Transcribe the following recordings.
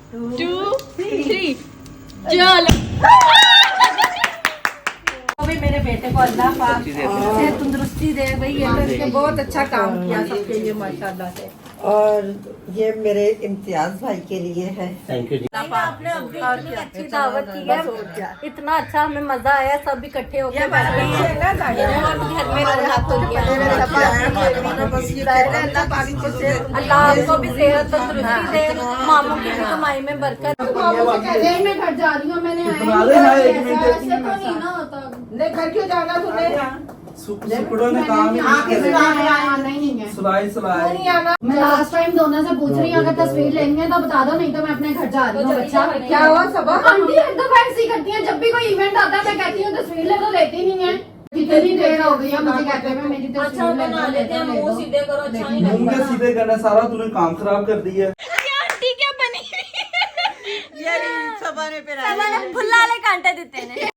2 3 चलो। अभी मेरे बेटे को अल्लाह पाक तंदुरुस्ती दे भाई, ये तो इसने बहुत अच्छा काम किया सबके लिए माशाल्लाह से। और ये मेरे इम्तियाज भाई के लिए है। थैंक यू जी। आपने इतनी अच्छी दावत की है, इतना अच्छा हमें मजा आया, सब इकट्ठे होकर घर में रौनक हो गया। अल्लाह आपको भी सेहत तंदुरुस्ती दे, मामू की भी कमाई में बरकत। मैं घर जा रही हूँ, मैंने घर क्यों जाना तुम्हें? सुपड़ों ने काम नहीं है। मैं लास्ट टाइम दोनों से पूछ रही हूँ, अगर तस्वीर लेंगे तो बता दो, नहीं तो मैं अपने घर जा रही हूँ। बच्चा क्या हुआ सबक? आंटी एकदम ऐसी करती है, जब भी कोई इवेंट आता है मैं कहती हूँ तस्वीर ले, तो लेती नहीं है। कितनी देर हो गई है मुझे कहते हुए मेरी तस्वीर बना लेते हैं, मुंह सीधे करो, अच्छा नहीं मुंह के सीधे करना, सारा तूने काम खराब कर दिया है। आंटी क्या बनी सबाने पे फुल्ला वाले कांटे देते हैं।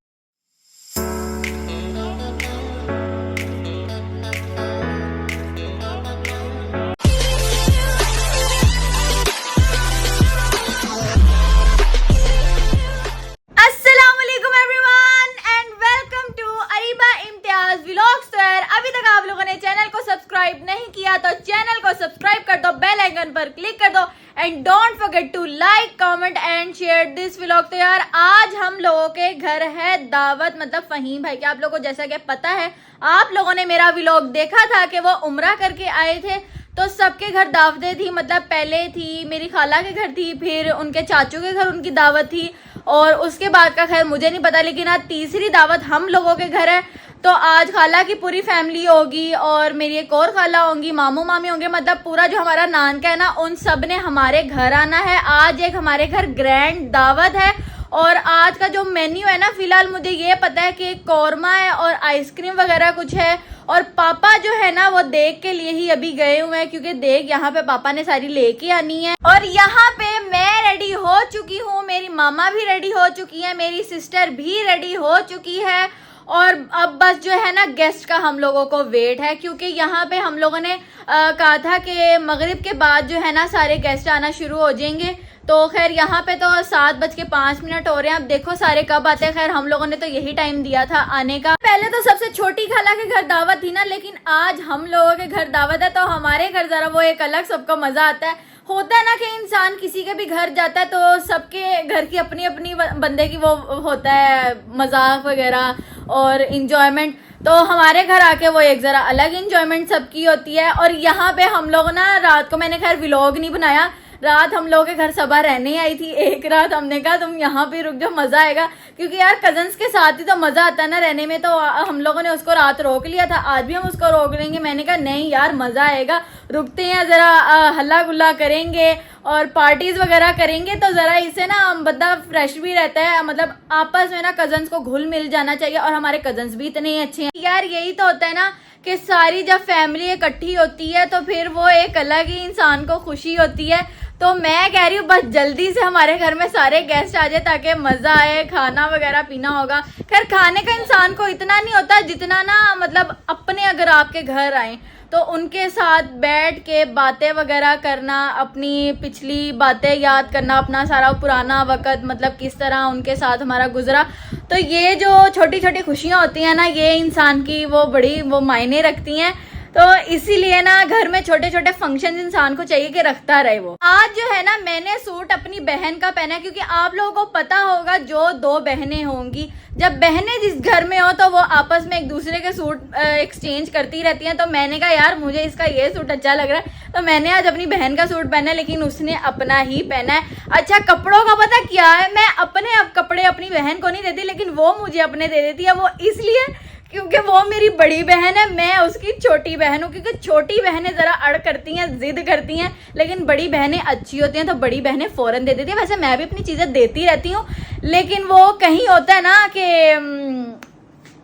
नहीं किया तो चैनल को सब्सक्राइब कर दो, बेल आइकन पर क्लिक कर दो and don't forget to like comment and share this vlog. तो यार आज हम लोगों के घर है दावत, मतलब फहीम भाई के। आप लोगों को जैसा कि पता है, आप लोगों ने मेरा व्लॉग देखा था कि वो उम्रा करके आए थे, तो सबके घर दावतें थी। मतलब पहले थी मेरी खाला के घर थी, फिर उनके चाचू के घर उनकी दावत थी, और उसके बाद का खैर मुझे नहीं पता, लेकिन आज तीसरी दावत हम लोगों के घर है। तो आज खाला की पूरी फैमिली होगी और मेरी एक और खाला होंगी, मामू मामी होंगे, मतलब पूरा जो हमारा नानका है ना, उन सब ने हमारे घर आना है। आज एक हमारे घर ग्रैंड दावत है। और आज का जो मेन्यू है ना, फिलहाल मुझे ये पता है कि कौरमा है और आइसक्रीम वगैरह कुछ है। और पापा जो है ना वो देग के लिए ही अभी गए हुए हैं, क्योंकि देग यहाँ पे पापा ने सारी लेके आनी है। और यहाँ पे मैं रेडी हो चुकी हूँ, मेरी मामा भी रेडी हो चुकी है, मेरी सिस्टर भी रेडी हो चुकी है। और अब बस जो है ना गेस्ट का हम लोगों को वेट है, क्योंकि यहाँ पे हम लोगों ने कहा था कि मगरिब के बाद जो है ना सारे गेस्ट आना शुरू हो जाएंगे। तो खैर यहाँ पे तो 7:05 हो रहे हैं, अब देखो सारे कब आते हैं। खैर हम लोगों ने तो यही टाइम दिया था आने का। पहले तो सबसे छोटी खाला के घर दावत थी ना, लेकिन आज हम लोगों के घर दावत है, तो हमारे घर जरा वो एक अलग सबको मजा आता है। होता है ना कि इंसान किसी के भी घर जाता है तो सबके घर की अपनी अपनी बंदे की वो होता है मजाक वगैरह और इंजॉयमेंट। तो हमारे घर आके वो एक जरा अलग इंजॉयमेंट सबकी होती है। और यहाँ पे हम लोग ना रात को, मैंने खैर व्लॉग नहीं बनाया, रात हम लोगों के घर सबा रहने आई थी एक रात। हमने कहा तुम यहाँ पे रुक जाओ, मजा आएगा, क्योंकि यार कजन्स के साथ ही तो मजा आता है ना रहने में। तो हम लोगों ने उसको रात रोक लिया था, आज भी हम उसको रोक लेंगे। मैंने कहा नहीं यार मजा आएगा, रुकते हैं, जरा हल्ला गुल्ला करेंगे और पार्टीज वगैरह करेंगे, तो जरा इससे ना बंदा फ्रेश भी रहता है। मतलब आपस में ना कजन्स को घुल मिल जाना चाहिए, और हमारे कजन्स भी इतने अच्छे हैं यार। यही तो होता है ना कि सारी जब फैमिली इकट्ठी होती है तो फिर वो एक अलग ही इंसान को खुशी होती है। तो मैं कह रही हूँ बस जल्दी से हमारे घर में सारे गेस्ट आ जाए ताकि मजा आए, खाना वगैरह पीना होगा। खैर खाने का इंसान को इतना नहीं होता जितना ना, मतलब अपने अगर आपके घर आए तो उनके साथ बैठ के बातें वगैरह करना, अपनी पिछली बातें याद करना, अपना सारा पुराना वक्त, मतलब किस तरह उनके साथ हमारा गुजरा। तो ये जो छोटी छोटी खुशियाँ होती हैं ना, ये इंसान की वो बड़ी वो मायने रखती हैं। तो इसीलिए ना घर में छोटे छोटे फंक्शन इंसान को चाहिए कि रखता रहे वो। आज जो है ना मैंने सूट अपनी बहन का पहना है, क्योंकि आप लोगों को पता होगा जो 2 बहनें होंगी, जब बहनें जिस घर में हो तो वो आपस में एक दूसरे के सूट एक्सचेंज करती रहती हैं। तो मैंने कहा यार मुझे इसका ये सूट अच्छा लग रहा है, तो मैंने आज अपनी बहन का सूट पहना है, लेकिन उसने अपना ही पहना है। अच्छा कपड़ों का पता क्या है, मैं अपने कपड़े अपनी बहन को नहीं देती, लेकिन वो मुझे अपने दे देती है। वो इसलिए क्योंकि वो मेरी बड़ी बहन है, मैं उसकी छोटी बहन हूँ। क्योंकि छोटी बहनें जरा अड़ करती हैं, जिद करती हैं, लेकिन बड़ी बहनें अच्छी होती हैं, तो बड़ी बहनें फौरन दे देती हैं। वैसे मैं भी अपनी चीज़ें देती रहती हूँ, लेकिन वो कहीं होता है ना कि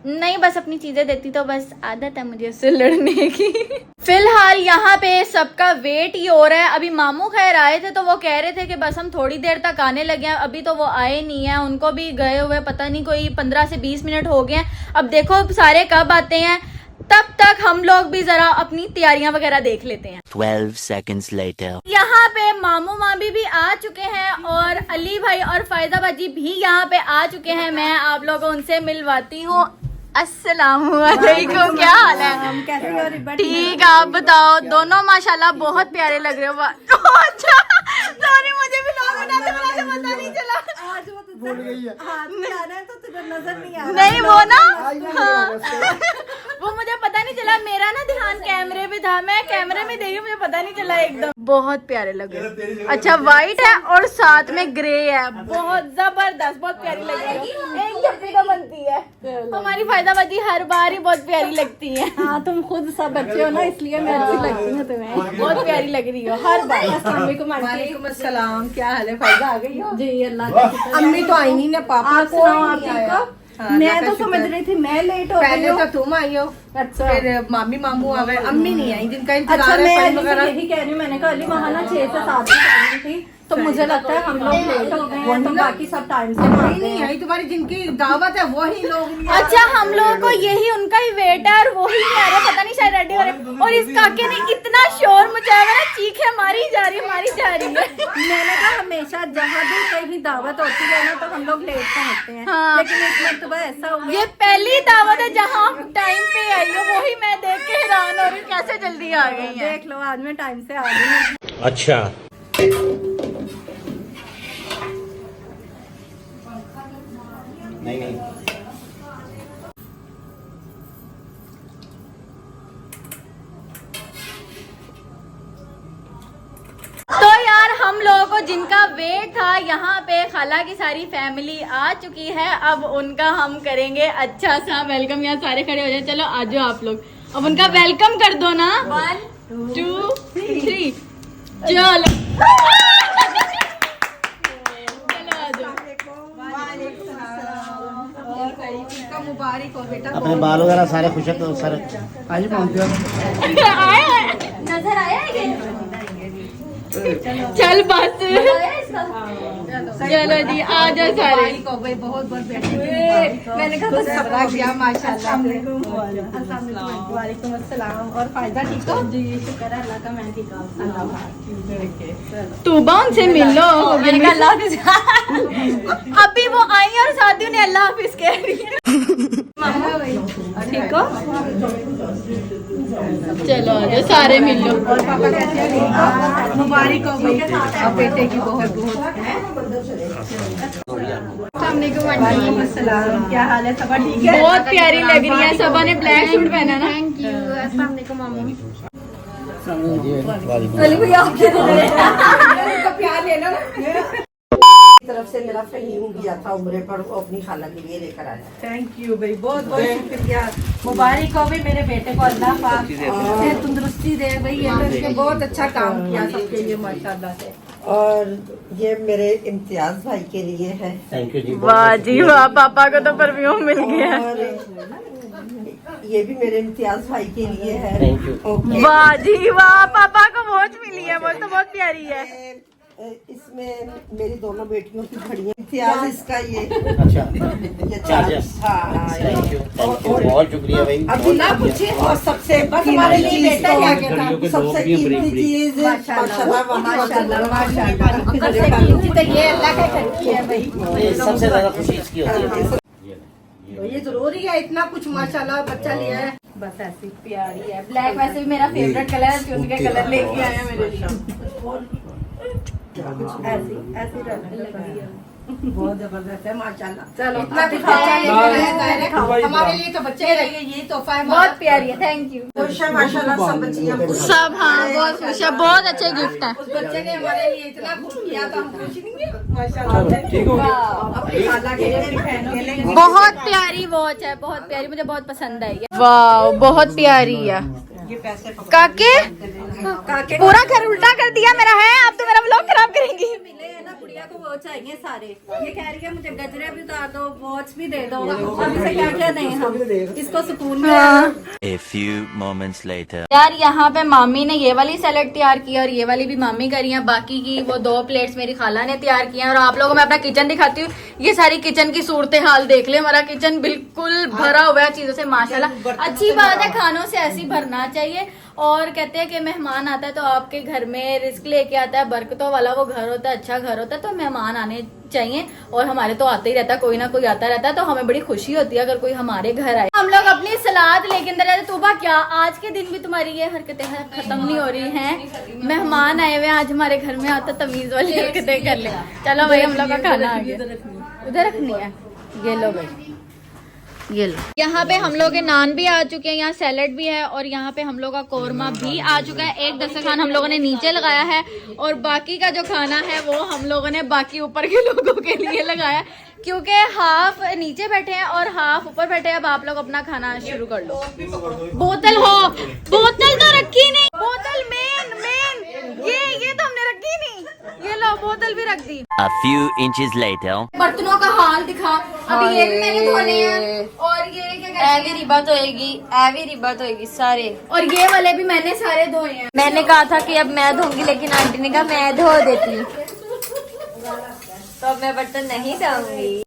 नहीं बस अपनी चीजें देती, तो बस आदत है मुझे उससे लड़ने की। फिलहाल यहाँ पे सबका वेट ही हो रहा है। अभी मामू खैर आए थे तो वो कह रहे थे कि बस हम थोड़ी देर तक आने लगे हैं, अभी तो वो आए नहीं है, उनको भी गए हुए पता नहीं कोई 15 से 20 मिनट हो गए हैं। अब देखो सारे कब आते हैं। तब तक हम लोग भी जरा अपनी तैयारियां वगैरह देख लेते हैं। 12 seconds later. यहाँ पे मामू मामी भी आ चुके हैं और अली भाई और फायदा बाजी भी यहाँ पे आ चुके हैं। मैं आप लोगों को उनसे मिलवाती हूँ। अस्सलामुअलैकुम, क्या हाल है? कैसे हो रिबा? ठीक, आप बताओ। दोनों माशाल्लाह बहुत प्यारे लग रहे हो। अच्छा सॉरी, मुझे भी लोग बनाते पता नहीं चला। आज वो तुझे भूल गई है। हाथ में आ रहा है तो तुझे नजर नहीं आ रहा। नहीं वो ना, हाँ वो मुझे पता नहीं चला। मेरा ना ध्यान कैमरे पे था, मैं कैमरे में देखी, मुझे पता नहीं चला एकदम। बहुत प्यारे लगे। अच्छा व्हाइट है और साथ में ग्रे है, बहुत जबरदस्त, बहुत प्यारी लग रही है। एक झप्पी तो बनती है। हमारी फायदाबाजी हर बार ही बहुत प्यारी लगती है। हाँ तुम खुद सब बच्चे हो ना, इसलिए मैं अच्छी लगती हूँ तुम्हें। बहुत प्यारी लग रही हो हर बार। वालेकुम अस्सलाम, क्या हाल है? फायदा आ गई हो? जी अल्लाह का शुक्र। अम्मी तो आई नहीं ना, पापा आप सुनाओ, आप ठीक हो? मैं तो समझ रही थी मैं लेट हो गई पहले हूँ। तो तुम आई हो, अच्छा फिर मामी मामू आ गए, अम्मी नहीं आई जिनका अच्छा, इंतजार मैं है। अली से यही कह रही हूँ। मैंने कहा अली वहाँ ना 6 से 7 की टाइमिंग थी, तो मुझे लगता है हम लोग लेट हो गए हैं, तो बाकी सब टाइम से कोई आते नहीं हैं। आई, तुम्हारी जिनकी दावत है वही लोग नहीं आए। अच्छा हम लोगों को यही उनका ही वेट है और वही नहीं आ रहा, पता नहीं शायद रेडी हो रहे। और इस काके ने इतना शोर मचाया हुआ है, चीखें मारी जा रही है। मैंने कहा हमेशा जहाँ भी कहीं दावत होती है ना तो हम लोग लेट पहुँचते हैं, हाँ। लेकिन इस मरतबा ऐसा हुआ। ये पहली दावत है जहाँ आप टाइम पे आई हो, वही मैं देख के हैरान हो रही हूँ कैसे जल्दी आ गई है। देख लो आज मैं टाइम से आ गई हूँ। अच्छा। नहीं तो यार हम लोगों को जिनका वेट था, यहाँ पे खाला की सारी फैमिली आ चुकी है। अब उनका हम करेंगे अच्छा सा वेलकम। यहाँ सारे खड़े हो जाए, चलो आ जाओ आप लोग, अब उनका वेलकम कर दो ना। 1 2 3 चलो मुबारक हो बेटा। अपने बाल वगैरह सारे खुश तो सर आए नजर आया है ये? चल बस चलो जी आ जाओ सारे। को भाई बहुत बहुत मैंने कहा कुछ सबका किया माशाल्लाह। वालेकुम अस्सलाम। और फायदा ठीक हो? जी शुक्र है अल्लाह का, मैं ठीक हूँ। तूबा उनसे मिलो। मैंने कहा अल्लाह हाफिज। अभी वो आई और साथी ने अल्लाह हाफिज कह रही है। ठीक हो? चलो आ जाओ सारे मिलो। और पापा कैसे हैं? मुबारक हो भाई, अब बेटे की बहुत बहुत। वालेकुम अस्सलाम, क्या हाल है? सब ठीक है? बहुत प्यारी लग रही है, सबा ने ब्लैक सूट पहना ना। Thank you. अस्सलाम वालेकुम मामू। अली भैया आप क्या कर रहे हैं? उनका प्यार लेना ना। तरफ से मेरा फहीम गया था उम्रे पर, वो अपनी खाला के लिए लेकर आया। थैंक यू भाई, बहुत बहुत शुक्रिया। मुबारक हो भाई मेरे बेटे को, अल्लाह पाक सेहत तंदुरुस्ती दे भाई। ये बहुत अच्छा काम किया सबके लिए माशाल्लाह से। और ये मेरे इम्तियाज भाई के लिए है। थैंक यू जी। वाह जी वाह, पापा को तो परफ्यूम मिल गया। और ये भी मेरे इम्तियाज भाई के लिए है। Thank you. ओके। वाह जी वाह, पापा को वॉच मिली है, वो तो बहुत प्यारी है। इसमें मेरी दोनों बेटियों की घड़ियां। इम्तियाज इसका ये अच्छा ये चार्जर। हाँ थैंक यू बहुत शुक्रिया भाई। अभी ना कुछ और सबसे बस हमारे लिए कीमती बेटा चीज़ क्या तो- कहता? घड़ियों के सबसे दो भी हैं बड़ी कीमती बड़ी। चीज माशाल्लाह माशाल्लाह माशाल्लाह। तो ये अल्लाह का करती है भाई। ये सबसे ज्यादा खुशी इसकी होती है। तो ये जरूरी है, इतना कुछ माशाल्लाह बच्चा लिया है। बस ऐसी प्यारी है। ब्लैक वैसे भी मेरा फेवरेट कलर है, उनके कलर लेके आए हैं मेरे लिए। ऐसी ऐसी लगी है। बहुत जबरदस्त है माशाल्लाह। चलो इतना आप कुछ दिखाओ। बच्चा लेके आया है, भाई, हमारे लिए तो बच्चे ही रहेंगे, ये तोहफा है बहुत प्यारी है, थैंक यू। खुश है माशाल्लाह सब बच्चियां खुश हैं। सब हाँ बहुत खुश है, बहुत अच्छे गिफ्ट है। उस बच्चे ने हमारे लिए इतना कुछ किया तो हम खुश नहीं है माशाल्लाह। ठीक हो गया। अपनी खाला के लिए भी पहन के लेंगे। बहुत प्यारी वॉच है, बहुत प्यारी, मुझे बहुत पसंद आई है। वाह बहुत प्यारी है। ये पैसे काके पूरा घर उल्टा कर दिया मेरा है, अब तो मेरा व्लॉग खराब करेंगी। ना गुड़िया को वो चाहिए सारे, ये कह रही है मुझे गजरे भी उतार दो, वॉच भी दे दो, अब इसे क्या क्या नहीं हम इसको सुकून में। A few moments later. यार यहाँ पे मामी ने ये वाली सैलेड तैयार की है और ये वाली भी मामी करी है, बाकी की वो 2 प्लेट्स मेरी खाला ने तैयार की हैं। और आप लोगों को मैं अपना किचन दिखाती हूँ। ये सारी किचन की सूरत हाल देख ले, हमारा किचन बिल्कुल भरा हुआ है चीजों से माशाल्लाह। अच्छी बात है, खानों से ऐसी भरना चाहिए। और कहते हैं कि मेहमान आता है तो आपके घर में रिस्क लेके आता है, बरकतों वाला वो घर होता है, अच्छा घर होता है, तो मेहमान आने चाहिए। और हमारे तो आते ही रहता है, कोई ना कोई आता रहता है, तो हमें बड़ी खुशी होती है अगर कोई हमारे घर आए। हम लोग अपनी सलाद लेके अंदर रहते। तूबा क्या आज के दिन भी तुम्हारी ये हरकतें खत्म नहीं हो रही हैं? मेहमान आए हुए हैं आज हमारे घर में, आता तमीज वाली हरकतें कर ले। चलो भाई हम लोग का खाना आ गया, उधर रखनी है। ये लो भाई, ये लो। यहाँ पे हम लोग के नान भी आ चुके हैं, यहाँ सैलेड भी है और यहाँ पे हम लोग का कौरमा भी आ चुका है। एक दस्तरखान हम लोगों ने नीचे लगाया है और बाकी का जो खाना है वो हम लोगों ने बाकी ऊपर के लोगों के लिए लगाया, क्योंकि हाफ नीचे बैठे हैं और हाफ ऊपर बैठे हैं। अब आप लोग अपना खाना शुरू कर लो। बोतल हो, बोतल तो रखी नहीं, बोतल मेन ये तो हमने रखी नहीं। ये लो बोतल भी रख दी। A few inches later. बर्तनों का हाल दिखा। अभी ये भी मैंने धोने हैं और ये क्या कहते हैं, एवी रिबत होएगी सारे। और ये वाले भी मैंने सारे धोए हैं। मैंने कहा था कि अब मैं धोऊंगी, लेकिन आंटी ने कहा मैं धो देती, तो अब मैं बर्तन नहीं धोऊंगी।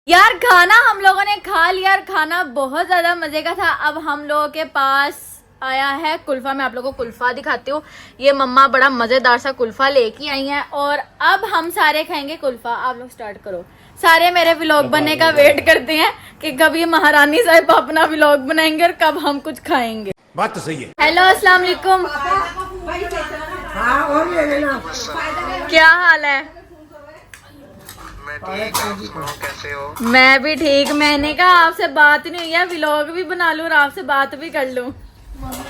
यार खाना हम लोगों ने खा लिया, खाना बहुत ज्यादा मजे का था। अब हम लोगों के पास आया है कुल्फा। मैं आप लोगों को कुल्फा दिखाती हूँ। ये मम्मा बड़ा मजेदार सा कुल्फा लेके आई हैं और अब हम सारे खाएंगे कुल्फा। आप लोग स्टार्ट करो। सारे मेरे व्लॉग बनने का वेट करते हैं कि कब ये महारानी साहब अपना व्लॉग बनाएंगे और कब हम कुछ खाएंगे। बात तो सही है। हेलो अस्सलाम वालेकुम, क्या हाल है? कैसे हो? मैं भी ठीक। मैंने कहा आपसे बात नहीं हुई है, व्लॉग भी बना लूं और आपसे बात भी कर लूं। अच्छी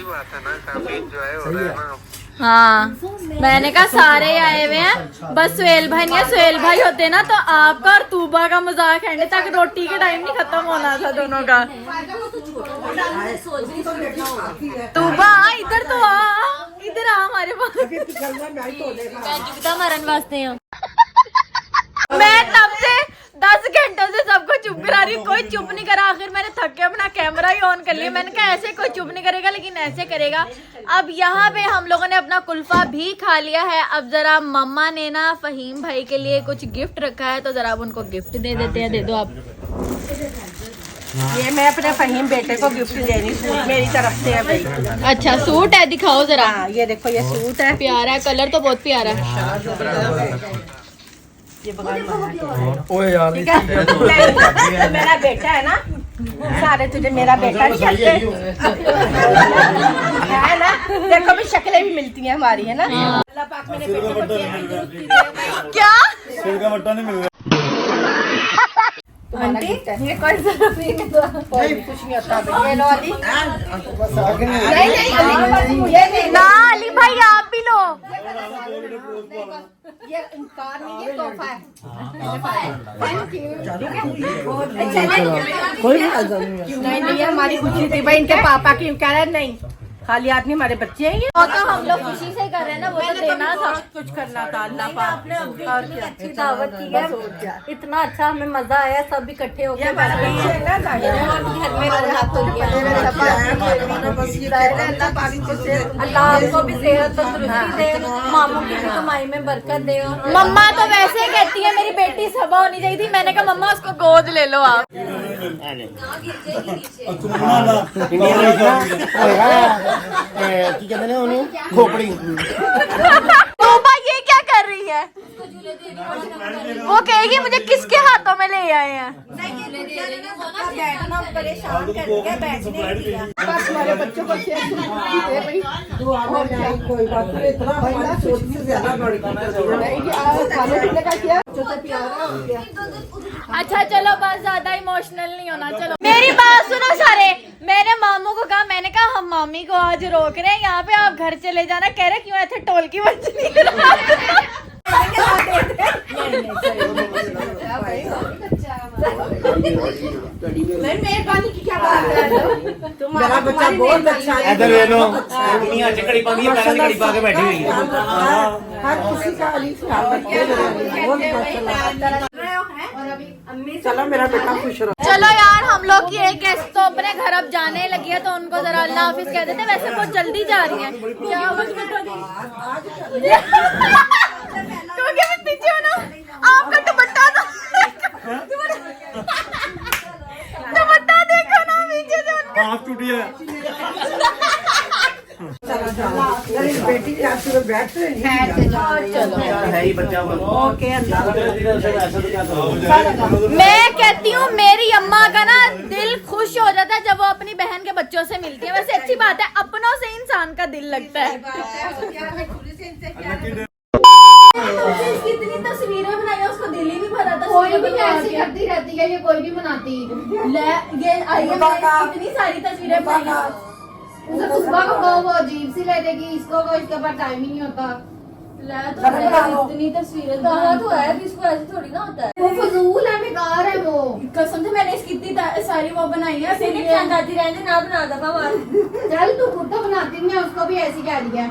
बात है ना, काफी एंजॉय हो रहा है ना। हाँ, मैंने कहा सारे आए हुए हैं, बस सुहेल भाई नहीं है। सुहेल भाई होते ना तो आपका और तूबा का मजाक एंड तक रोटी के टाइम नहीं खत्म होना था दोनों का। तूबा इधर तो आ, इधर आ हमारे पास। जुगता मरन वास्ते हैं। मैं तब से 10 घंटों से सबको चुप करा रही हूँ, कोई चुप नहीं करा। आखिर मैंने थक के अपना कैमरा ही ऑन कर लिया। मैंने कहा ऐसे कोई चुप नहीं करेगा, लेकिन ऐसे करेगा। अब यहाँ पे हम लोगों ने अपना कुल्फा भी खा लिया है। अब जरा मम्मा ने ना फहीम भाई के लिए कुछ गिफ्ट रखा है, तो जरा अब उनको गिफ्ट दे देते हैं। दे दो आप। ये मैं अपने फहीम बेटे को गिफ्ट देनी, सूट मेरी तरफ से है भाई। अच्छा सूट है, दिखाओ जरा। हाँ ये देखो, ये सूट है, प्यारा है, कलर तो बहुत प्यारा है। ये बगान ओए यार, ठीक है। मेरा बेटा है ना, सारे तुझे मेरा बेटा नहीं कहते है ना। देखो भी शक्लें भी मिलती हैं हमारी, है ना। अल्लाह पाक मेरे बेटे को क्या सिर का बट्टा नहीं मिल रहा। आंटी ये कोई जरूरत नहीं है, कुछ नहीं होता। ये लो अली, नहीं ये नहीं ना अली भाई आप भी लो। ये इनकार नहीं, ये तोहफा है। कोई नहीं। नहीं ये हमारी खुशी थी भाई, इनके पापा की कह रहे नहीं, खाली आदमी हमारे बच्चे हैं ये। वो तो हम लोग खुशी से कर रहे हैं ना, वो तो देना था। कुछ करना था अल्लाह आपने इतनी अच्छी दावत की है, इतना अच्छा हमें मजा आया, सब इकट्ठे होकर बैठ गए हैं और घर में रौनक हो गया। अल्लाह आपको भी सेहत तंदुरुस्ती दे, मामू की भी कमाई में बरकत दे। मम्मा तो वैसे कहती है मेरी बेटी सभा होनी चाहिए थी। मैंने कहा मम्मा उसको गोद ले लो आप। की कहते हैं उन्हें खोपड़ी। तोबा ये क्या कर रही है? वो कहेगी मुझे किसके हाथों में ले आए हैं। बैठना परेशान कर दिया, बैठने नहीं दिया। बस हमारे बच्चों को कोई बात नहीं, इतना हमारी सोच से ज्यादा बड़ी खाने पीने का किया। अच्छा चलो बस ज्यादा इमोशनल नहीं होना। चलो मेरी बात सुनो सारे। मैंने मामू को कहा, मैंने कहा हम मामी को आज रोक रहे हैं यहाँ पे, आप घर चले जाना। कह रहे क्यों ऐसे टोल की बच्ची मेहरबानी की क्या बात है, तुम मेरा बच्चा बहुत अच्छा है। इधर ले लो दुनिया चकड़ी पानी है, पैरों में कड़ी पा के बैठी हुई है। हर किसी का अली ख्याल रखते हैं, बहुत माशाल्लाह। चलो मेरा बेटा खुश रहो। चलो यार, हम लोग की एक गेस्ट तो अपने घर अब जाने लगी है, तो उनको जरा अल्लाह हाफिज कह देते। वैसे बहुत जल्दी जा रही है क्या? क्योंकि मैं पीछे हूँ ना, आपका दुपट्टा दुपट्टा देखो ना पीछे से उनका। हाथ टूटी है। मेरी बेटी के आंसू में बैठ रहे हैं। है ही बच्चा ओके अल्लाह। मैं कहती हूँ मेरी अम्मा का ना दिल खुश हो जाता है जब वो अपनी बहन के बच्चों से मिलती है। वैसे अच्छी बात है, अपनों से इंसान का दिल लगता है। कितनी तस्वीरें बनाई है, उसको दिल ही नहीं भरा था। कोई भी ऐसी करती रहती है, ये कोई भी बनाती ये आई है, इतनी सारी तस्वीरें बनाई है। उसे सुबह को वो अजीब सी ले देगी, इसको वो इसके पास टाइम ही नहीं होता। तो इतनी तस्वीरें कहा तो है, इसको ऐसे थोड़ी ना होता है। वो फजूल है, बेकार है वो। कसम से मैंने इसकी इतनी सारी वो बनाई है। दादी रहने ना बना दफा चल तू खुद तो बनाती नहीं है, उसको भी ऐसी कह रही है।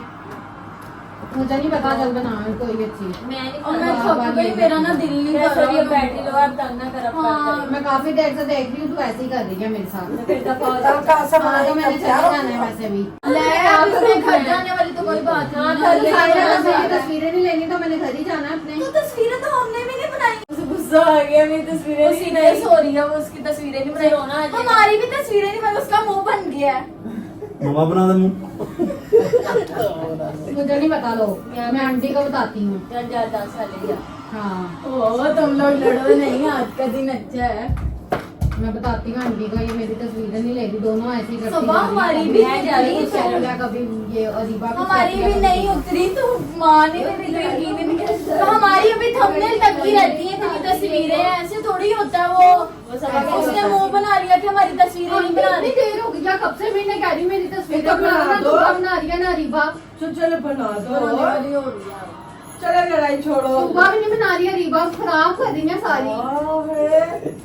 मुझे नहीं पता, चल बना कोई अच्छी। और मैं थक गई, मेरा ना दिल नहीं कर रहा। बैटरी लो आप तंग ना कर। हाँ, मैं काफी देर से देख रही हूँ, तू ऐसे ही कर रही है मेरे साथ। हाँ, तो मैंने चले जाना है वैसे भी। अपने घर जाने वाली तो कोई बात नहीं। तस्वीरें नहीं लेनी तो मैंने घर ही जाना है अपने। तो तस्वीरें तो हमने भी नहीं बनाई। उसे गुस्सा आ गया, मेरी तस्वीरें सीरियस हो रही है, वो उसकी तस्वीरें नहीं बनाई। हमारी भी तस्वीरें नहीं बनाई, उसका मुंह बन गया है। मम्मा बना दे मुंह। मुझे नहीं पता, लो मैं आंटी को बताती हूँ। हाँ, ओ तुम लोग लड़ो नहीं, आज का दिन अच्छा है। मैं बताती हूँ आंटी को, ये मेरी तस्वीरें नहीं ले रही, दोनों ऐसी करती सुबह जा रही हमारी हैं। भी नहीं जा रही है, कभी कभी ये अरीबा को हमारी चेक भी किया नहीं उतरी, तो माँ ने भी यकीन नहीं किया। तो हमारी अभी थंबनेल तक की रहती है, इतनी तस्वीरें हैं, ऐसे थोड़ी होता है। वो उसने मुंह बना लिया कि हमारी तस्वीरें नहीं बना कितनी रही। देर हो गई, कब से मैंने कह रही मेरी तस्वीर तो बना दो। बना रही है ना अरीबा। चलो बना बनाने वाली हो रही है। चलो लड़ाई छोड़ो। सुबह भी नहीं बना रही है अरीबा, खराब कर रही है सारी।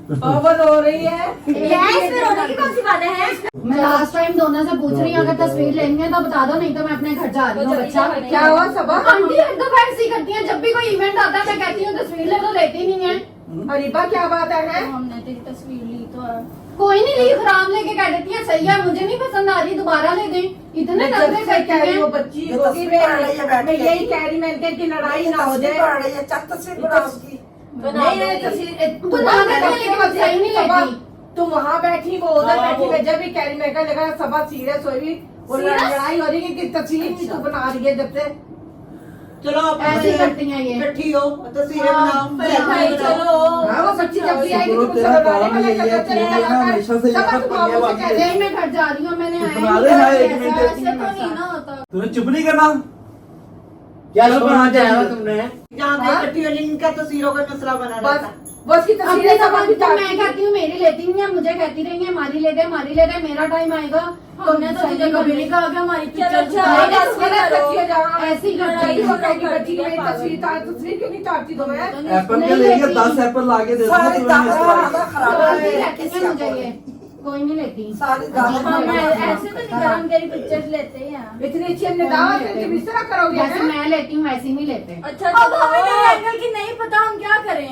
ओवर हो रही है। इसमें रोने की कौन सी बात है? मैं लास्ट टाइम दोनों से पूछ रही हूँ, अगर तस्वीर लेनी है तो बता दो, नहीं तो मैं अपने घर जा रही हूँ। बच्चा क्या हुआ सबा? आंटी हर दफा ऐसी करती है, जब भी कोई इवेंट आता है मैं कहती हूँ तस्वीर ले, तो लेती नहीं है। अरीबा क्या बात है? हमने तेरी तस्वीर ली तो है। कोई नहीं ली, खराब लेके कह देती है सही है, मुझे नहीं पसंद आ रही, दोबारा ले दें। इतने नखरे करती है वो बच्ची मैं यही कह रही, मैं की लड़ाई ना हो जाए। नहीं तस्वीर बनाने का लेके बस सही नहीं लेती। तुम वहाँ बैठी, वो उधर बैठी। मैं जब भी कह रही, मैं लगा सबा सीरियस हो रही, वो लड़ाई हो रही है कि तस्वीर नहीं तू बना रही है जब से। चलो ऐसी करती हैं ये। इकट्ठी हो, तस्वीरें बनाओ। चलो हाँ, वो बच्ची जब भी आएगी तो तेरा काम ही यही है कि ये ना हमेशा से यहाँ पर पढ़ने वाली है। नहीं मैं घर जा रही हूँ, मैंने बना ले ना एक मिनट। ऐसे तो नहीं ना होता। तुम्हें चुप नहीं करना। क्या बना चाहा तुमने? यहाँ पे इकट्ठी हो, इनका तस्वीरों का मसला बना रहा था। बस की अपने तस्वीरें सामान तो मैं कहती हूँ मेरी लेती नहीं है, मुझे कहती रही है हमारी ले दे, मेरा टाइम आएगा। हमने तो तुझे कभी नहीं कहा कि हमारी पिक्चर ऐसी करती है। तस्वीर क्यों नहीं चाहती तो मैं? एप्पल के ले लिया 10 एप्पल लाके दे दूंगा सारी तुम्हें इस तरह। खराब लेती है मुझे ये, कोई नहीं लेती। सारी हम ऐसे तो नहीं कर, हम तेरी पिक्चर्स लेते हैं यहाँ। इतनी अच्छी हमने दावत है, तुम इस तरह करोगे? जैसे मैं लेती हूँ वैसे नहीं लेते। अच्छा अब हमें तो एंगल की नहीं पता, हम क्या करें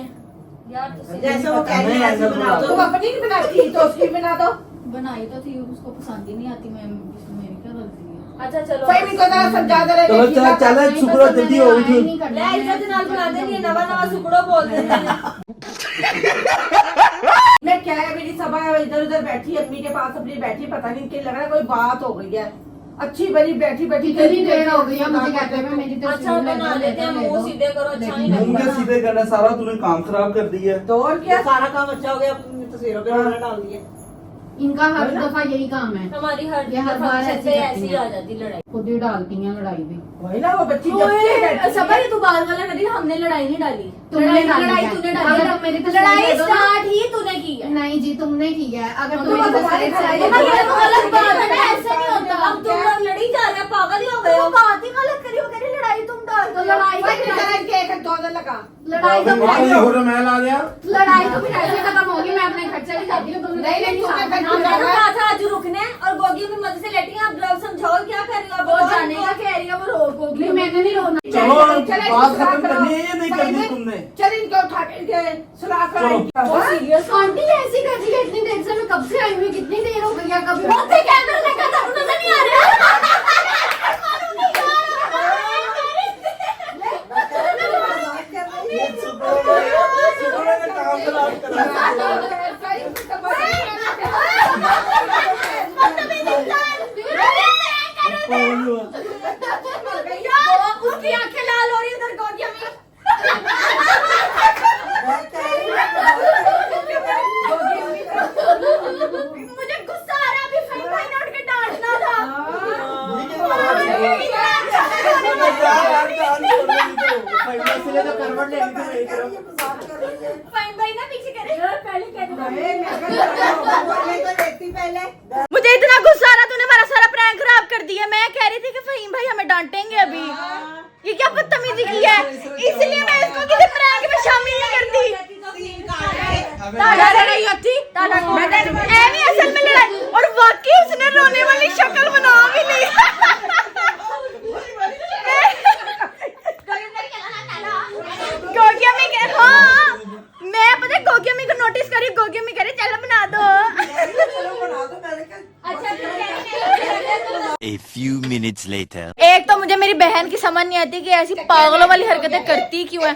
यार? जैसे वो कह रही है ऐसे बना दो। तुम अपनी नहीं बनाती तो उसकी बना दो। बनाई तो थी, उसको पसंद ही नहीं आती। मैं मेरी क्या गलती है? अच्छा चलो सही में को जरा समझा दे रहे। चलो चल चल शुक्र जल्दी हो गई थी। ले इज्जत नाल बना देनी, नवा नवा सुकड़ो बोल देते हैं। मैं क्या है, मेरी सभा इधर उधर बैठी, अम्मी के पास अपनी बैठी, पता नहीं इनके लग रहा है कोई बात हो गई है। अच्छी बड़ी बैठी बैठी कितनी देर हो गई है, मुझे कहते हुए मेरी अच्छा तस्वीर बना लेते हैं, मुंह सीधे करो, अच्छा नहीं मुंह लगता। के सीधे करना सारा तूने काम खराब कर दिया है। तो और क्या, सारा काम अच्छा हो गया, अपनी तस्वीरों पे मैंने डाल दिया। इनका हर दफा यही काम है, हमारी हर ये हर बार फंक्शन ऐसी पे करती ऐसी हैं। आ जाती लड़ाई। खुद ही डालती हैं लड़ाई भी। वही ना, वो बच्ची जब से बैठी सबर तू बात वाला कर दी, हमने लड़ाई नहीं डाली। तुमने डाली लड़ाई है। तूने अगर डाली तुम मेरी तस्वीर लड़ाई दे दो ना- स्टार्ट ही तूने की है। नहीं जी तुमने की है, अगर तो तुम मेरी तुम्हारे तस्वीर घर दे आए दो- ये तो गलत बात है ना, ऐसा नहीं होता। अब तुम लोग लड़ी जा रहे हो, पागल ही हो गए हो। बात ही गलत करी हो, कह रही लड़ाई तुम तो लड़ाई तो फिर लड़ाई तो फिर मैं ला दिया लड़ाई तो फिर ऐसे खत्म होगी। मैं अपने घर चली जाती हूँ। तुम नहीं, नहीं, साथ तुम्हें में घर ना कहा था आज रुकने और गोगी की मदद से लेटी हैं। आप लोग समझाओ क्या कर रही हो। वो जाने का कह रही है, वो रोकोगी। नहीं, मैंने नहीं रोना। चलो बात खत्म करनी है, ये नहीं करनी तुमने। चल इनको उठा के सुला कर आंटी ऐसी कर रही है इतनी देर से। मैं कब से आई हुई, कितनी देर हो गई है। कभी बोलते कैमरा देखा था, नजर नहीं आ रहा। काम खराब करा। उसकी आंखें लाल हो रही है उधर गोगिया में। मुझे गुस्सा आ रहा है। अभी फैन भाई ने उठ के डांटना था। फैन भाई ना पीछे करे। पहले कह दो। मुझे इतना गुस्सा आ रहा, तूने हमारा सारा प्रैंक खराब कर दिया। मैं कह रही थी कि फहीम भाई हमें डांटेंगे अभी। ये क्या बदतमीजी की है, इसलिए मैं इसको किसी प्रैंक में शामिल नहीं करती। लड़ाई होती एवी असल में लड़ाई, और वाकई उसने रोने वाली शक्ल बना भी ली। गोगिया में हाँ, मैं पता गोगिया में को नोटिस करी। गोगिया में करे चलो बना दो। A few minutes later. एक तो मुझे मेरी बहन की समझ नहीं आती कि ऐसी पागलों वाली हरकतें करती क्यों है। मैं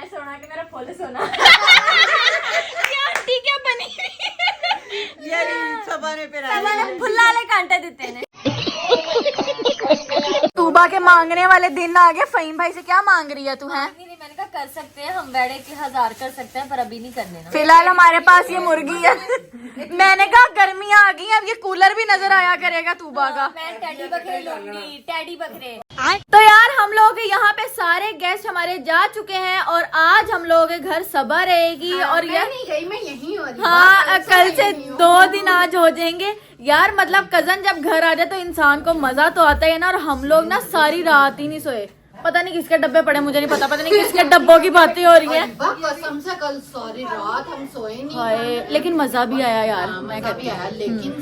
सोना के मेरा फुल सोना। आंटी क्या बनी फुल्ला वाले कांटे देते हैं। तूबा के मांगने वाले दिन आ गए। फहीम भाई से क्या मांग रही है तू? है मैंने कहा कर सकते हैं हम, बैठे के 1000 कर सकते हैं पर अभी नहीं करने ना। फिलहाल हमारे पास ये मुर्गी है। मैंने कहा गर्मियां आ गई, अब ये कूलर भी नजर आया करेगा तूबा का। मैं टेडी बकरे लूंगी, टेडी बकरे। तो यार हम लोग के यहाँ पे सारे गेस्ट हमारे जा चुके हैं और आज हम लोगों के घर सभा रहेगी। और मैं ये नहीं गई, मैं यहीं हो रही हूँ। हाँ, बस कल से मैं यहीं हूँ। 2 दिन आज हो जाएंगे यार। मतलब कजन जब घर आ जाए तो इंसान को मजा तो आता है ना। और हम लोग ना सारी रात ही नहीं सोए। पता नहीं किसके डब्बे पड़े, मुझे नहीं पता। पता नहीं किसके डब्बों की बातें हो रही है। कसम से कल सारी रात हम सोए नहीं। हाय, लेकिन मजा भी आया यार। हाँ, मैं मजा कहती भी हूँ आया। लेकिन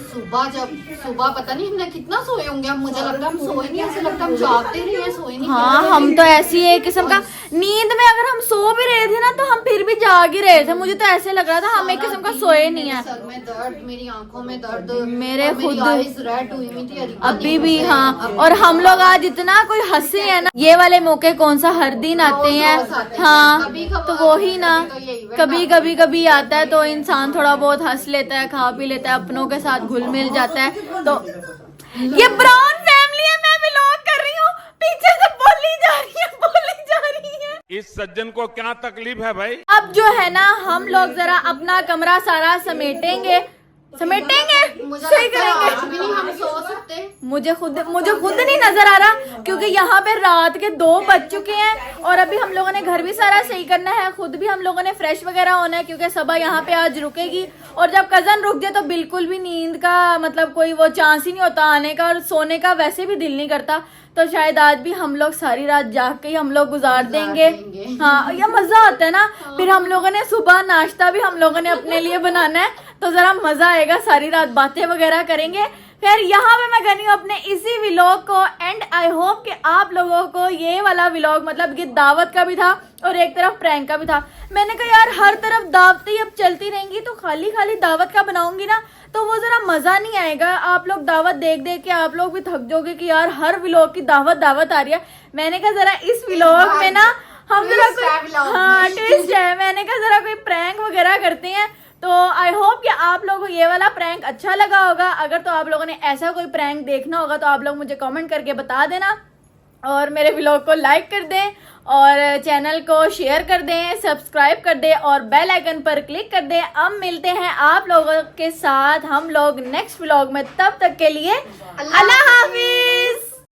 सुबह पता नहीं हमने कितना सोए होंगे। अब मुझे लगता है हम सोए नहीं, ऐसे लगता है हम जागते रहे हैं, सोए नहीं। हाँ, हम तो ऐसी एक किस्म का नींद में अगर हम सो भी रहे थे ना तो हम फिर भी जाग ही रहे थे। मुझे तो ऐसे लग रहा था हम एक किस्म का सोए नहीं है। सर में दर्द, मेरी आंखों में दर्द, मेरे खुद रेड हुई हुई थी अभी भी। हाँ, और हम लोग आज इतना कोई हंसे है ना। ये वाले मौके कौन सा हर दिन आते हैं। हाँ, तो वो ही ना कभी आता है तो इंसान थोड़ा बहुत हंस लेता है, खा पी लेता है, अपनों के साथ घुल मिल जाता है। तो ये ब्राउन फैमिली है, मैं व्लॉग कर रही हूँ, पीछे से बोली जा रही है। इस सज्जन को क्या तकलीफ है भाई? अब जो है ना हम लोग जरा अपना कमरा सारा समेटेंगे। सही करेंगे। आज भी नहीं हम सो सकते। मुझे खुद नहीं नजर आ रहा क्योंकि यहाँ पे रात के 2 बज चुके हैं और अभी हम लोगों ने घर भी सारा सही करना है। खुद भी हम लोगों ने फ्रेश वगैरह होना है क्योंकि सबा यहाँ पे आज रुकेगी। और जब कजन रुक जाए तो बिल्कुल भी नींद का मतलब कोई वो चांस ही नहीं होता आने का, और सोने का वैसे भी दिल नहीं करता। तो शायद आज भी हम लोग सारी रात जाग के ही हम लोग गुजार देंगे। हाँ, ये मजा आता है ना। फिर हम लोगों ने सुबह नाश्ता भी हम लोगों ने अपने लिए बनाना है तो जरा मजा आएगा। सारी रात बातें वगैरह करेंगे। फिर यहाँ पे मैं कर रही हूँ अपने इसी व्लॉग को एंड आई होप कि आप लोगों को ये वाला व्लॉग मतलब ये दावत का भी था और एक तरफ प्रैंक का भी था। मैंने कहा यार हर तरफ दावतें अब चलती रहेंगी तो खाली दावत का बनाऊंगी ना तो वो जरा मजा नहीं आएगा। आप लोग दावत देख के आप लोग भी थक जाओगे कि यार हर व्लॉग की दावत आ रही है। मैंने कहा जरा इस व्लॉग में ना हम जरा कोई ट्विस्ट है। मैंने कहा जरा कोई प्रैंक वगैरह करते हैं। तो आई होप कि आप लोगों को ये वाला प्रैंक अच्छा लगा होगा। अगर तो आप लोगों ने ऐसा कोई प्रैंक देखना होगा तो आप लोग मुझे कमेंट करके बता देना और मेरे व्लॉग को लाइक कर दें और चैनल को शेयर कर दें, सब्सक्राइब कर दें और बेल आइकन पर क्लिक कर दें। अब मिलते हैं आप लोगों के साथ हम लोग नेक्स्ट व्लॉग में। तब तक के लिए अल्लाह हाफिज।